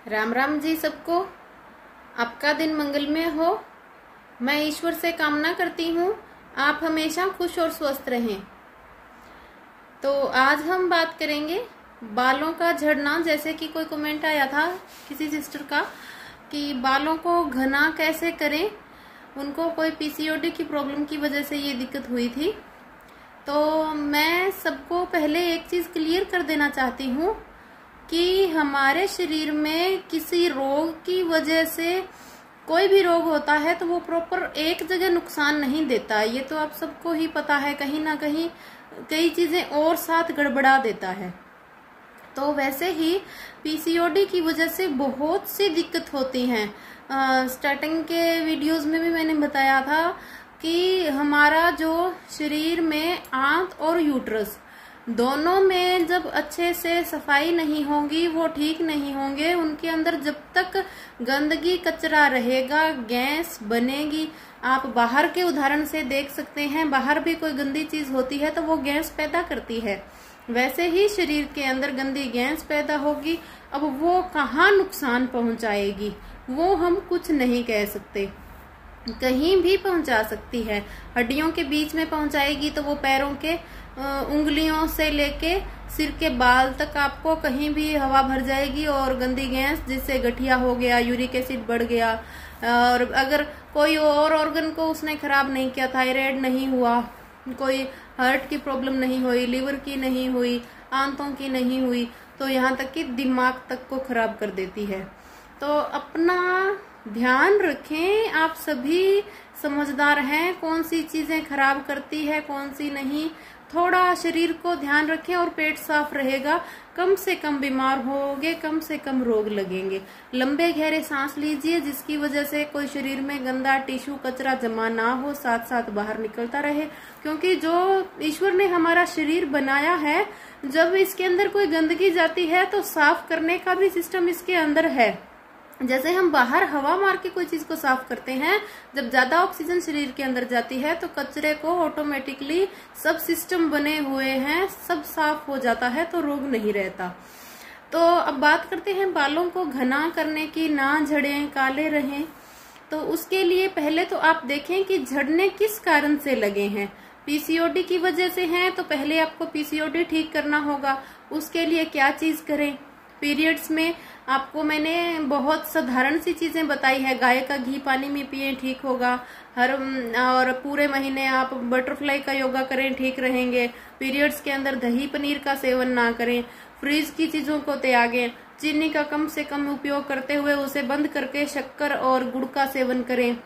राम राम जी सबको। आपका दिन मंगलमय हो। मैं ईश्वर से कामना करती हूँ आप हमेशा खुश और स्वस्थ रहें। तो आज हम बात करेंगे बालों का झड़ना। जैसे कि कोई कमेंट आया था किसी सिस्टर का कि बालों को घना कैसे करें, उनको कोई पीसीओडी की प्रॉब्लम की वजह से ये दिक्कत हुई थी। तो मैं सबको पहले एक चीज क्लियर कर देना चाहती हूँ कि हमारे शरीर में किसी रोग की वजह से कोई भी रोग होता है तो वो प्रॉपर एक जगह नुकसान नहीं देता। ये तो आप सबको ही पता है, कहीं ना कहीं कई चीजें और साथ गड़बड़ा देता है। तो वैसे ही पीसीओडी की वजह से बहुत सी दिक्कत होती हैं। स्टार्टिंग के वीडियोस में भी मैंने बताया था कि हमारा जो शरीर में आंत और यूट्रस दोनों में जब अच्छे से सफाई नहीं होगी, वो ठीक नहीं होंगे, उनके अंदर जब तक गंदगी कचरा रहेगा, गैस बनेगी। आप बाहर के उदाहरण से देख सकते हैं, बाहर भी कोई गंदी चीज होती है तो वो गैस पैदा करती है। वैसे ही शरीर के अंदर गंदी गैस पैदा होगी। अब वो कहाँ नुकसान पहुंचाएगी वो हम कुछ नहीं कह सकते, कहीं भी पहुंचा सकती है। हड्डियों के बीच में पहुंचाएगी तो वो पैरों के उंगलियों से लेके सिर के बाल तक आपको कहीं भी हवा भर जाएगी और गंदी गैस, जिससे गठिया हो गया, यूरिक एसिड बढ़ गया। और अगर कोई और ऑर्गन को उसने खराब नहीं किया, थायराइड नहीं हुआ, कोई हार्ट की प्रॉब्लम नहीं हुई, लिवर की नहीं हुई, आंतों की नहीं हुई, तो यहाँ तक कि दिमाग तक को खराब कर देती है। तो अपना ध्यान रखें, आप सभी समझदार हैं, कौन सी चीजें खराब करती है कौन सी नहीं। थोड़ा शरीर को ध्यान रखें और पेट साफ रहेगा, कम से कम बीमार होगे, कम से कम रोग लगेंगे। लंबे गहरे सांस लीजिए जिसकी वजह से कोई शरीर में गंदा टिश्यू कचरा जमा ना हो, साथ साथ बाहर निकलता रहे। क्योंकि जो ईश्वर ने हमारा शरीर बनाया है, जब इसके अंदर कोई गंदगी जाती है तो साफ करने का भी सिस्टम इसके अंदर है। जैसे हम बाहर हवा मार के कोई चीज को साफ करते हैं, जब ज्यादा ऑक्सीजन शरीर के अंदर जाती है तो कचरे को ऑटोमेटिकली सब सिस्टम बने हुए हैं, सब साफ हो जाता है तो रोग नहीं रहता। तो अब बात करते हैं बालों को घना करने की, ना झड़ें, काले रहें। तो उसके लिए पहले तो आप देखें कि झड़ने किस कारण से लगे हैं। पीसीओडी की वजह से हैं तो पहले आपको पीसीओडी ठीक करना होगा। उसके लिए क्या चीज करें? पीरियड्स में आपको मैंने बहुत साधारण सी चीजें बताई है। गाय का घी पानी में पिए, ठीक होगा। और पूरे महीने आप बटरफ्लाई का योगा करें, ठीक रहेंगे। पीरियड्स के अंदर दही पनीर का सेवन ना करें, फ्रीज की चीजों को त्यागें, चीनी का कम से कम उपयोग करते हुए उसे बंद करके शक्कर और गुड़ का सेवन करें।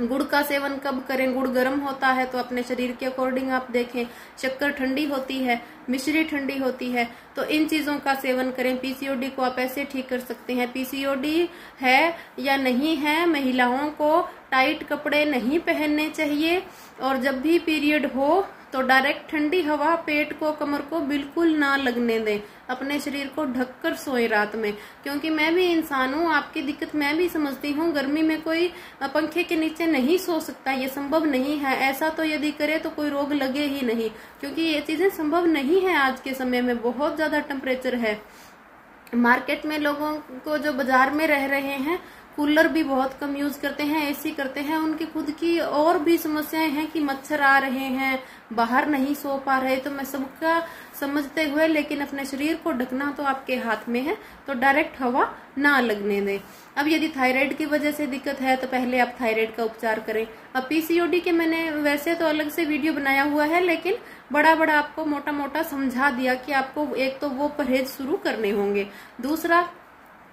गुड़ का सेवन कब करें? गुड़ गर्म होता है तो अपने शरीर के अकॉर्डिंग आप देखें। शक्कर ठंडी होती है, मिश्री ठंडी होती है, तो इन चीजों का सेवन करें। पीसीओडी को आप ऐसे ठीक कर सकते हैं। पीसीओडी है या नहीं है, महिलाओं को टाइट कपड़े नहीं पहनने चाहिए। और जब भी पीरियड हो तो डायरेक्ट ठंडी हवा पेट को, कमर को बिल्कुल ना लगने दें। अपने शरीर को ढककर सोए रात में। क्योंकि मैं भी इंसान हूँ, आपकी दिक्कत मैं भी समझती हूँ। गर्मी में कोई पंखे के नीचे नहीं सो सकता, ये संभव नहीं है। ऐसा तो यदि करे तो कोई रोग लगे ही नहीं, क्योंकि ये चीजें संभव नहीं है। आज के समय में बहुत ज्यादा टेम्परेचर है। मार्केट में लोगों को जो बाजार में रह रहे हैं, कूलर भी बहुत कम यूज करते हैं, एसी करते हैं। उनकी खुद की और भी समस्याएं हैं कि मच्छर आ रहे हैं, बाहर नहीं सो पा रहे। तो मैं सबका समझते हुए, लेकिन अपने शरीर को ढकना तो आपके हाथ में है, तो डायरेक्ट हवा ना लगने दें। अब यदि थायराइड की वजह से दिक्कत है तो पहले आप थायराइड का उपचार करें। अब पीसीओडी के मैंने वैसे तो अलग से वीडियो बनाया हुआ है, लेकिन बड़ा बड़ा आपको मोटा मोटा समझा दिया कि आपको एक तो वो परहेज शुरू करने होंगे।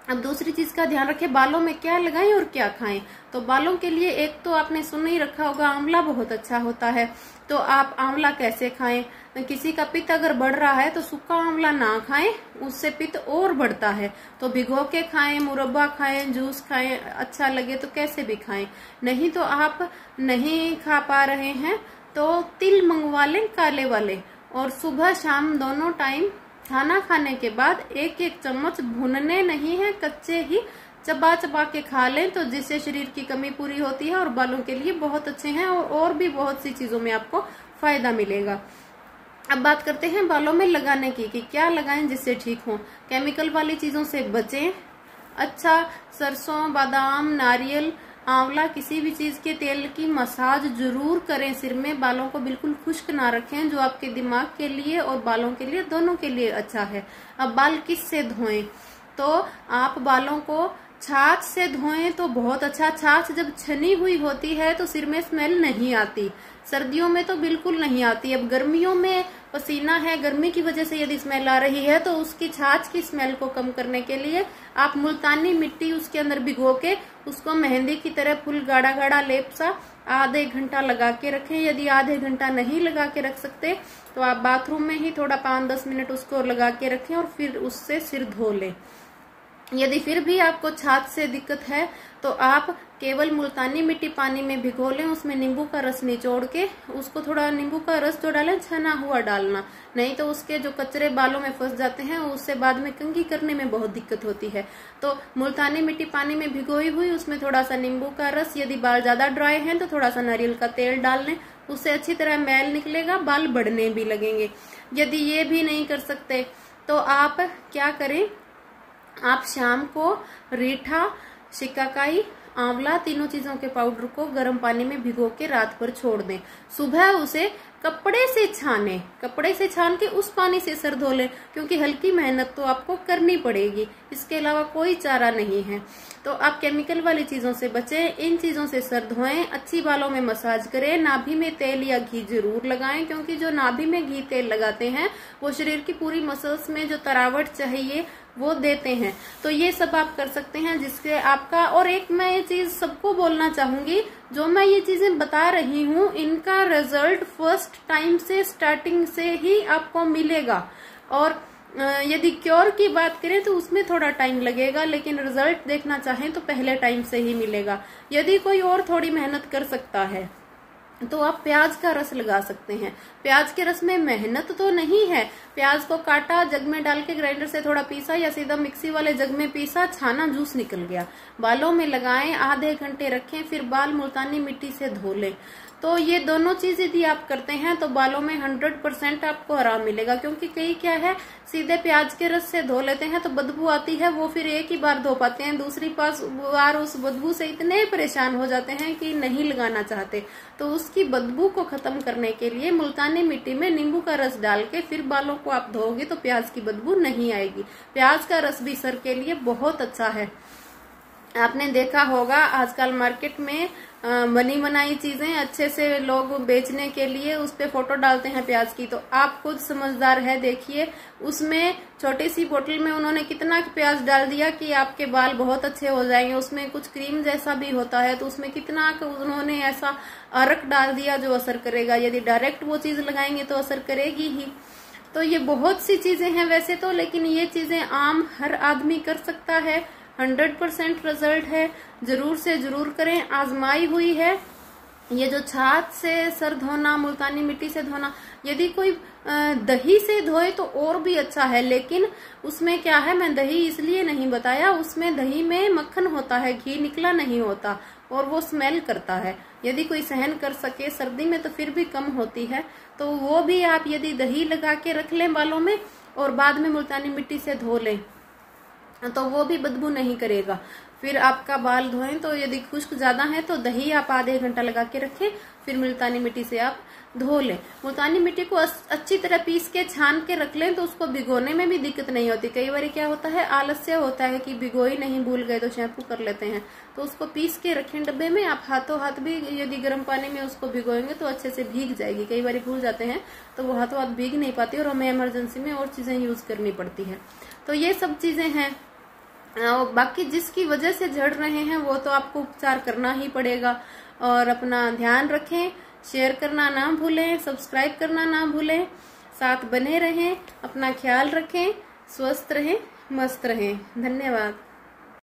अब दूसरी चीज का ध्यान रखें, बालों में क्या लगाएं और क्या खाएं। तो बालों के लिए एक तो आपने सुन ही रखा होगा, आंवला बहुत अच्छा होता है। तो आप आंवला कैसे खाएं? किसी का पित्त अगर बढ़ रहा है तो सूखा आंवला ना खाएं, उससे पित्त और बढ़ता है। तो भिगो के खाएं, मुरब्बा खाएं, जूस खाएं, अच्छा लगे तो कैसे भी खाएं। नहीं तो आप नहीं खा पा रहे हैं तो तिल मंगवा लें, काले वाले, और सुबह शाम दोनों टाइम खाना खाने के बाद एक एक चम्मच, भुनने नहीं है, कच्चे ही चबा चबा के खा लें, तो जिससे शरीर की कमी पूरी होती है और बालों के लिए बहुत अच्छे हैं। और भी बहुत सी चीजों में आपको फायदा मिलेगा। अब बात करते हैं बालों में लगाने की कि क्या लगाएं जिससे ठीक हो। केमिकल वाली चीजों से बचें। अच्छा सरसों, बादाम, नारियल, आंवला, किसी भी चीज के तेल की मसाज जरूर करें सिर में। बालों को बिल्कुल खुश्क ना रखें, जो आपके दिमाग के लिए और बालों के लिए दोनों के लिए अच्छा है। अब बाल किस से धोएं? तो आप बालों को छाछ से धोएं तो बहुत अच्छा। छाछ जब छनी हुई होती है तो सिर में स्मेल नहीं आती, सर्दियों में तो बिल्कुल नहीं आती। अब गर्मियों में पसीना है, गर्मी की वजह से यदि स्मेल आ रही है तो उसकी छाछ की स्मेल को कम करने के लिए आप मुल्तानी मिट्टी उसके अंदर भिगो के उसको मेहंदी की तरह फुल गाढ़ा गाढ़ा लेप सा आधे घंटा लगा के रखें। यदि आधे घंटा नहीं लगा के रख सकते तो आप बाथरूम में ही थोड़ा 5-10 मिनट उसको लगा के रखें और फिर उससे सिर धो लें। यदि फिर भी आपको छाछ से दिक्कत है तो आप केवल मुल्तानी मिट्टी पानी में भिगो लें, उसमें नींबू का रस निचोड़ के उसको थोड़ा नींबू का रस जो डालें छना हुआ डालना, नहीं तो उसके जो कचरे बालों में फंस जाते हैं उससे बाद में कंघी करने में बहुत दिक्कत होती है। तो मुल्तानी मिट्टी पानी में भिगोई हुई उसमें थोड़ा सा नींबू का रस, यदि बाल ज्यादा ड्राई हैं तो थोड़ा सा नारियल का तेल डाल लें, उससे अच्छी तरह मैल निकलेगा, बाल बढ़ने भी लगेंगे। यदि ये भी नहीं कर सकते तो आप क्या करें, आप शाम को रीठा, शिकाकाई, आंवला, तीनों चीजों के पाउडर को गर्म पानी में भिगो के रात भर छोड़ दें। सुबह उसे कपड़े से छाने, कपड़े से छान के उस पानी से सर धो लें, क्योंकि हल्की मेहनत तो आपको करनी पड़ेगी, इसके अलावा कोई चारा नहीं है। तो आप केमिकल वाली चीजों से बचें, इन चीजों से सर धोएं, अच्छी बालों में मसाज करें, नाभि में तेल या घी जरूर लगाएं, क्योंकि जो नाभि में घी तेल लगाते हैं वो शरीर की पूरी मसल्स में जो तरावट चाहिए वो देते हैं। तो ये सब आप कर सकते हैं जिससे आपका, और एक मैं ये चीज सबको बोलना चाहूंगी, जो मैं ये चीजें बता रही हूँ इनका रिजल्ट फर्स्ट टाइम से, स्टार्टिंग से ही आपको मिलेगा। और यदि क्योर की बात करें तो उसमें थोड़ा टाइम लगेगा, लेकिन रिजल्ट देखना चाहें तो पहले टाइम से ही मिलेगा। यदि कोई और थोड़ी मेहनत कर सकता है तो आप प्याज का रस लगा सकते हैं। प्याज के रस में मेहनत तो नहीं है, प्याज को काटा, जग में डाल के ग्राइंडर से थोड़ा पीसा या सीधा मिक्सी वाले जग में पीसा, छाना, जूस निकल गया, बालों में लगाएं, आधे घंटे रखें, फिर बाल मुल्तानी मिट्टी से धो लें। तो ये दोनों चीज यदि आप करते हैं तो बालों में 100% आपको आराम मिलेगा। क्योंकि कई क्या है, सीधे प्याज के रस से धो लेते हैं तो बदबू आती है, वो फिर एक ही बार धो पाते हैं, दूसरी बार उस बदबू से इतने परेशान हो जाते हैं कि नहीं लगाना चाहते। तो उसकी बदबू को खत्म करने के लिए मुल्तानी मिट्टी में नींबू का रस डाल के फिर बालों को आप धोगे तो प्याज की बदबू नहीं आएगी। प्याज का रस भी सर के लिए बहुत अच्छा है। आपने देखा होगा आजकल मार्केट में बनी बनाई चीजें अच्छे से लोग बेचने के लिए उस पे फोटो डालते हैं प्याज की, तो आप खुद समझदार है, देखिए उसमें छोटी सी बोतल में उन्होंने कितना प्याज डाल दिया कि आपके बाल बहुत अच्छे हो जाएंगे। उसमें कुछ क्रीम जैसा भी होता है तो उसमें कितना उन्होंने ऐसा अरक डाल दिया जो असर करेगा। यदि डायरेक्ट वो चीज लगाएंगे तो असर करेगी ही। तो ये बहुत सी चीजें हैं वैसे तो, लेकिन ये चीजें आम हर आदमी कर सकता है, 100% रिजल्ट है, जरूर से जरूर करें, आजमाई हुई है। ये जो छाछ से सर धोना, मुल्तानी मिट्टी से धोना, यदि कोई दही से धोए तो और भी अच्छा है, लेकिन उसमें क्या है, मैं दही इसलिए नहीं बताया, उसमें दही में मक्खन होता है, घी निकला नहीं होता और वो स्मेल करता है। यदि कोई सहन कर सके, सर्दी में तो फिर भी कम होती है, तो वो भी आप यदि दही लगा के रख लें बालों में और बाद में मुल्तानी मिट्टी से धो लें तो वो भी बदबू नहीं करेगा। फिर आपका बाल धोएं तो यदि खुश्क ज्यादा है तो दही आप आधे घंटा लगा के रखें, फिर मुल्तानी मिट्टी से आप धो लें। मुल्तानी मिट्टी को अच्छी तरह पीस के छान के रख लें तो उसको भिगोने में भी दिक्कत नहीं होती। कई बार क्या होता है, आलस्य होता है कि भिगोई नहीं, भूल गए तो शैम्पू कर लेते हैं, तो उसको पीस के रखें डब्बे में। आप हाथों हाथ भी यदि गर्म पानी में उसको भिगोएंगे तो अच्छे से भीग जाएगी। कई बार भूल जाते हैं तो वो हाथों हाथ भीग नहीं पाती और हमें इमरजेंसी में और चीजें यूज करनी पड़ती है। तो ये सब चीजें हैं। बाकी जिसकी वजह से झड़ रहे हैं वो तो आपको उपचार करना ही पड़ेगा। और अपना ध्यान रखें, शेयर करना ना भूलें, सब्सक्राइब करना ना भूलें, साथ बने रहें, अपना ख्याल रखें, स्वस्थ रहें, मस्त रहें। धन्यवाद।